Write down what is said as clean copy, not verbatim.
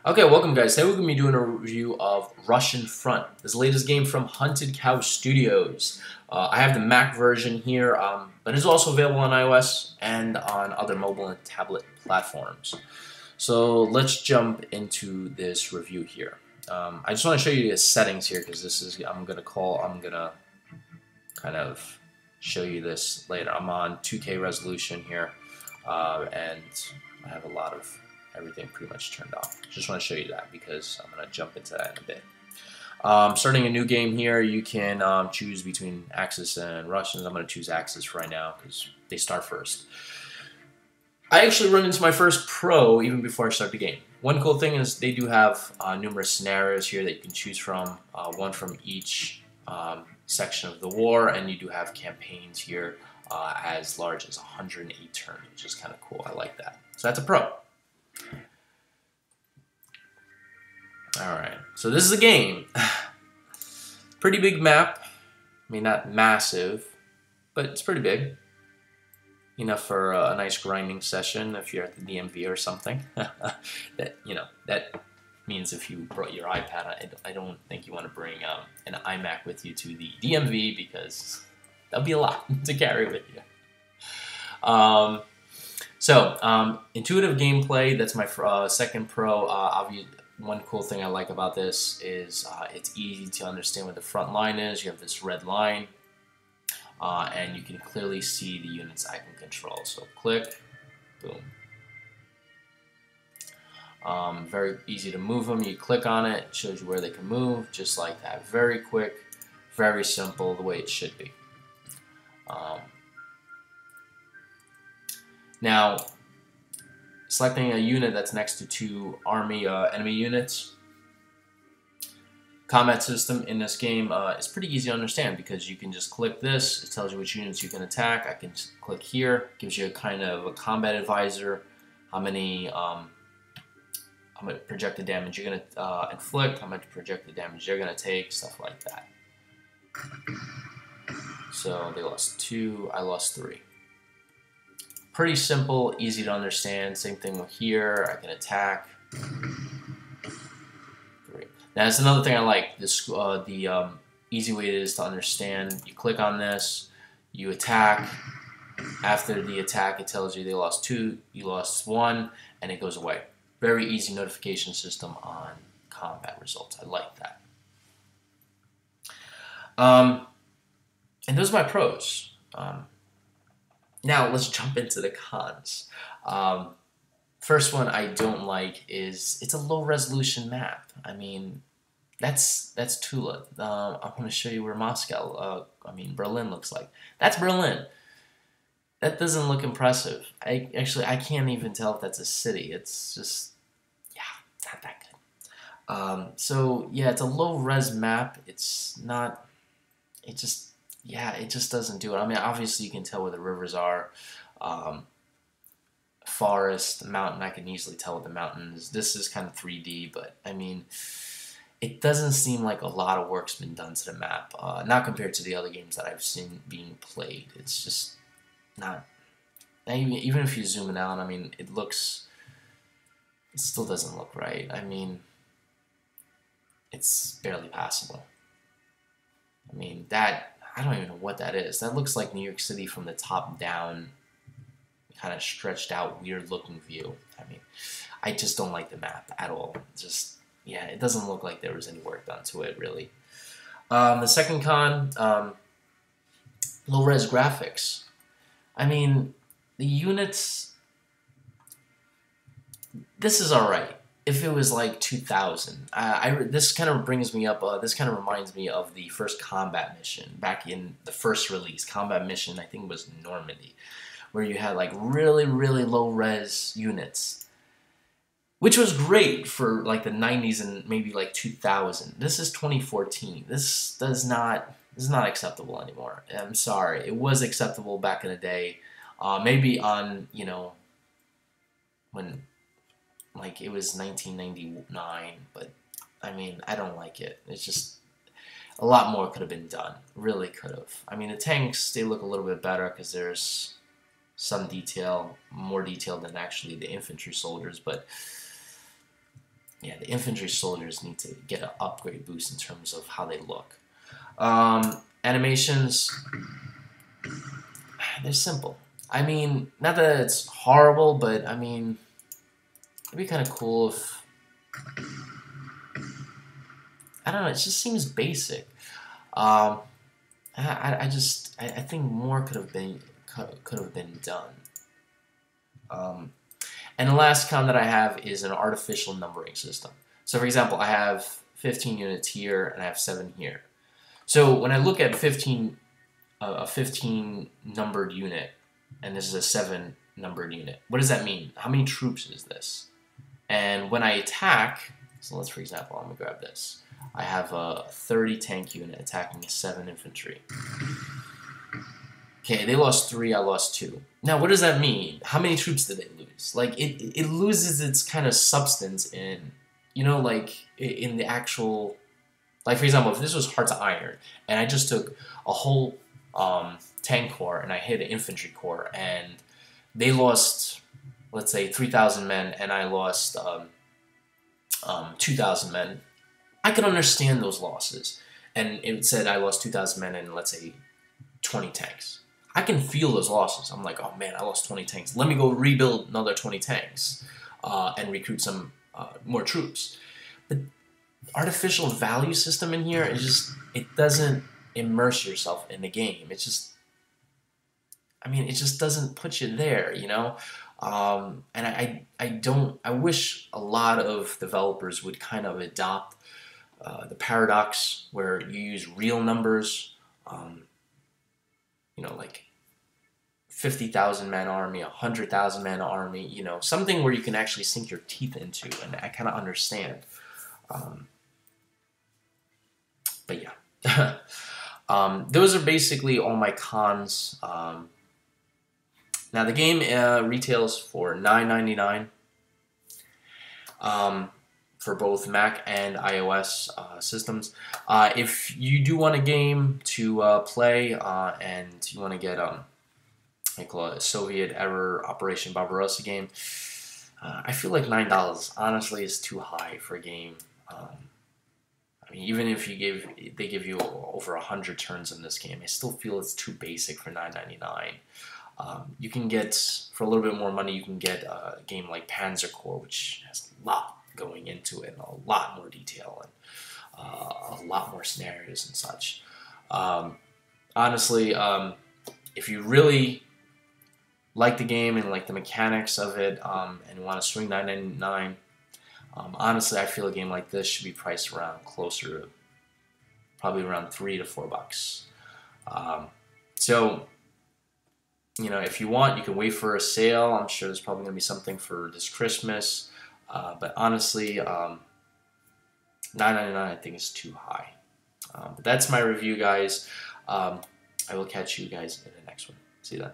Okay, welcome guys. Today we're going to be doing a review of Russian Front. This is the latest game from Hunted Cow Studios. I have the Mac version here, but it's also available on iOS and on other mobile and tablet platforms. So let's jump into this review here. I just want to show you the settings here because this is I'm gonna kind of show you this later. I'm on 2K resolution here, and I have a lot of everything pretty much turned off. Just want to show you that because I'm going to jump into that in a bit. Starting a new game here, you can choose between Axis and Russians. I'm going to choose Axis for right now because they start first. I actually run into my first pro even before I start the game. One cool thing is they do have numerous scenarios here that you can choose from, one from each section of the war, and you do have campaigns here as large as 108 turns, which is kind of cool. I like that. So that's a pro. Alright, so this is a game. Pretty big map. I mean, not massive, but it's pretty big. Enough for a nice grinding session if you're at the DMV or something. That means if you brought your iPad, I don't think you want to bring an iMac with you to the DMV because that'll be a lot to carry with you. Intuitive gameplay, that's my second pro. Obviously, one cool thing I like about this is it's easy to understand what the front line is. You have this red line, and you can clearly see the units I can control. So click, boom. Very easy to move them. You click on it, it shows you where they can move, just like that. Very quick, very simple, the way it should be. Now, selecting a unit that's next to two enemy units. Combat system in this game is pretty easy to understand because you can just click this. It tells you which units you can attack. I can click here. Gives you a kind of a combat advisor. How many projected damage you're going to inflict. How much projected damage you're going to take. Stuff like that. So they lost 2. I lost 3. Pretty simple, easy to understand. Same thing with here. I can attack. 3. Now that's another thing I like. This the easy way it is to understand. You click on this, you attack. After the attack, it tells you they lost 2, you lost 1, and it goes away. Very easy notification system on combat results. I like that. And those are my pros. Now let's jump into the cons. First one I don't like is it's a low resolution map. I mean, that's Tula. I want to show you where Berlin looks like. That's Berlin. That doesn't look impressive. I can't even tell if that's a city. It's just, yeah, it's not that good. So yeah, it's a low res map. It's not. It just doesn't do it. I mean, obviously you can tell where the rivers are. Forest, mountain, I can easily tell what the mountain is. This is kind of 3D, but I mean, it doesn't seem like a lot of work's been done to the map. Not compared to the other games that I've seen being played. It's just not. Even if you zoom it out, I mean, it still doesn't look right. I mean, it's barely passable. I mean, I don't even know what that is. That looks like New York City from the top down, kind of stretched out, weird looking view. I mean, I just don't like the map at all. Just, yeah, it doesn't look like there was any work done to it, really. The second con, low-res graphics. I mean, the units, this is alright. If it was like 2000, this kind of brings me up, this kind of reminds me of the first combat mission back in the first release. Combat mission, I think it was Normandy, where you had like really, really low res units, which was great for like the 90s and maybe like 2000. This is 2014. This is not acceptable anymore. I'm sorry. It was acceptable back in the day. Maybe on, when like it was 1999, but I mean, I don't like it. It's just a lot more could have been done. Really could have. I mean, the tanks, they look a little bit better because there's some detail, more detail than actually the infantry soldiers, but yeah, the infantry soldiers need to get an upgrade boost in terms of how they look. Animations, they're simple. I mean, not that it's horrible, but I mean, it'd be kind of cool if, I don't know, it just seems basic. I think more could have been done. And the last con that I have is an artificial numbering system. So for example, I have 15 units here and I have 7 here. So when I look at a 15 numbered unit, and this is a 7 numbered unit, what does that mean? How many troops is this? And when I attack, so let's, for example, I'm gonna grab this. I have a 30 tank unit attacking a 7 infantry. Okay, they lost 3, I lost 2. Now, what does that mean? How many troops did they lose? Like, it loses its kind of substance in, you know, like, in the actual... Like, for example, if this was Hearts of Iron, and I just took a whole tank corps, and I hit an infantry corps, and they lost, let's say, 3,000 men, and I lost 2,000 men, I could understand those losses. And it said I lost 2,000 men and, let's say, 20 tanks. I can feel those losses. I'm like, oh man, I lost 20 tanks. Let me go rebuild another 20 tanks and recruit some more troops. But artificial value system in here, it doesn't immerse yourself in the game. It just doesn't put you there, you know? And I wish a lot of developers would kind of adopt the paradox where you use real numbers, you know, like 50,000 man army, 100,000 man army, you know, something where you can actually sink your teeth into, and I kind of understand. But yeah, those are basically all my cons. Now the game retails for $9.99 for both Mac and iOS systems. If you do want a game to play and you want to get I call it a Soviet era Operation Barbarossa game, I feel like $9 honestly is too high for a game. I mean, even if they give you over 100 turns in this game, I still feel it's too basic for $9.99. You can get, for a little bit more money, you can get a game like Panzer Corps, which has a lot going into it, and a lot more detail, and a lot more scenarios and such. Honestly, if you really like the game and like the mechanics of it, and want to swing $9.99, honestly, I feel a game like this should be priced around closer to probably around $3 to $4. So, you know, if you want, you can wait for a sale. I'm sure there's probably going to be something for this Christmas. But honestly, $9.99 I think is too high. But that's my review, guys. I will catch you guys in the next one. See you then.